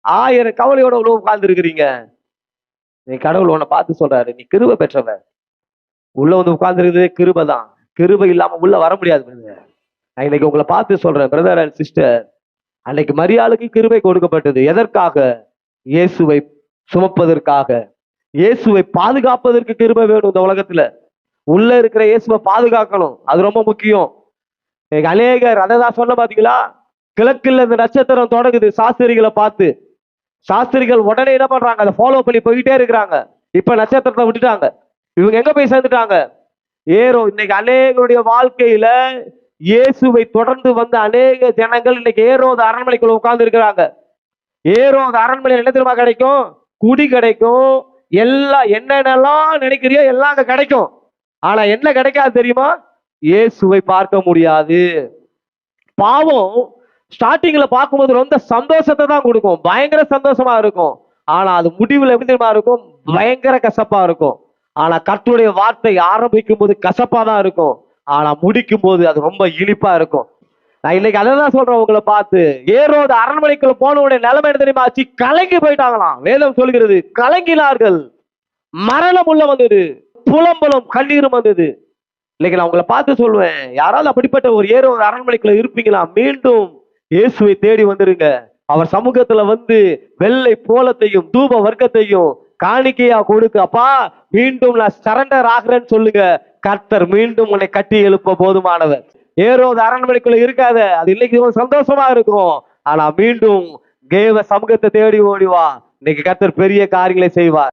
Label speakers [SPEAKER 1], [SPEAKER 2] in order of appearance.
[SPEAKER 1] 1000 கவலையோட உள்ள உட்கார்ந்து இருக்கிறீங்க. நீ கடவுள் உன்னை பார்த்து சொல்றாரு, நீ கிருபை பெற்றவ. உள்ள வந்து உட்கார்ந்து இருக்குது கிருபை தான். கிருபை இல்லாம உள்ள வர முடியாது பிரதர். நான் இன்னைக்கு உங்களை பார்த்து சொல்றேன் பிரதர் அண்ட் சிஸ்டர். அன்னைக்கு மரியாளுக்கு கிருபை கொடுக்கப்பட்டது. எதற்காக? இயேசுவை சுமப்பதற்காக, இயேசுவை பாதுகாப்பதற்கு கிருபை வேணும். இந்த உலகத்துல உள்ள இருக்கிற இயேசுவை பாதுகாக்கணும். அது ரொம்ப முக்கியம். அநேகர் அதை தான் சொன்ன பாத்தீங்களா, கிழக்குல இந்த நட்சத்திரம் தொடங்குது சாஸ்திரிகளை பார்த்து. சாஸ்திரிகள் உடனே என்ன பண்றாங்க, அதை ஃபாலோ பண்ணி போயிட்டே இருக்கிறாங்க. இப்ப நட்சத்திரத்தை விட்டுட்டாங்க. இவங்க எங்க போய் சேர்ந்துட்டாங்க? ஏரோ. இன்னைக்கு அநேகருடைய வாழ்க்கையில இயேசுவை தொடர்ந்து வந்த அநேக ஜனங்கள் இன்னைக்கு ஏரோது அரண்மனைக்குள்ள உட்கார்ந்து இருக்கிறாங்க. ஏரோது அரண்மனையில் என்ன தெரியுமா கிடைக்கும்? குடி கிடைக்கும். எல்லாம் என்னென்னலாம் நினைக்கிறியோ எல்லாம் அங்க கிடைக்கும். ஆனா என்ன கிடைக்காது தெரியுமா? இயேசுவை பார்க்க முடியாது. பாவம் ஸ்டார்டிங்ல பார்க்கும்போது ரொம்ப சந்தோஷத்தை தான் கொடுக்கும், பயங்கர சந்தோஷமா இருக்கும். ஆனா அது முடிவுல எப்படி தெரியுமா இருக்கும்? பயங்கர கசப்பா இருக்கும். ஆனா கர்த்தருடைய வார்த்தை ஆரம்பிக்கும் போது கசப்பா தான் இருக்கும். ஆனா முடிக்கும் போது அது ரொம்ப இனிப்பா இருக்கும். நான் இன்னைக்கு அதை தான் சொல்றேன் உங்களை பார்த்து. ஏரோது அரண்மனைக்குள்ள போனவுடைய நிலைமை என்ன தெரியுமா ஆச்சு? கலங்கி போயிட்டாங்களாம். வேதம் சொல்கிறது கலங்கினார்கள். மரணம் உள்ள வந்தது, புலம்பலும் கண்ணீரும் வந்தது. இன்னைக்கு நான் உங்களை பார்த்து சொல்லுவேன், யாராவது அப்படிப்பட்ட ஒரு ஏரோது அரண்மனைக்குள்ள இருப்பீங்களா? மீண்டும் இயேசுவை தேடி வந்துருங்க. அவர் சமூகத்துல வந்து வெள்ளை போலத்தையும் தூப வர்க்கத்தையும் காணிக்கையா கொடுக்கு. அப்பா மீண்டும் நான் சரண்டர் ஆகிறேன்னு சொல்லுங்க. கர்த்தர் மீண்டும் உன்னை கட்டி எழுப்ப போதுமானவர். ஏரோது அரண்மனைக்குள்ள இருக்காத, அது இன்னைக்கு சந்தோஷமா இருக்கும். ஆனா மீண்டும் தேவ சமூகத்தை தேடி ஓடிவா. இன்னைக்கு கர்த்தர் பெரிய காரியங்களை செய்வார்.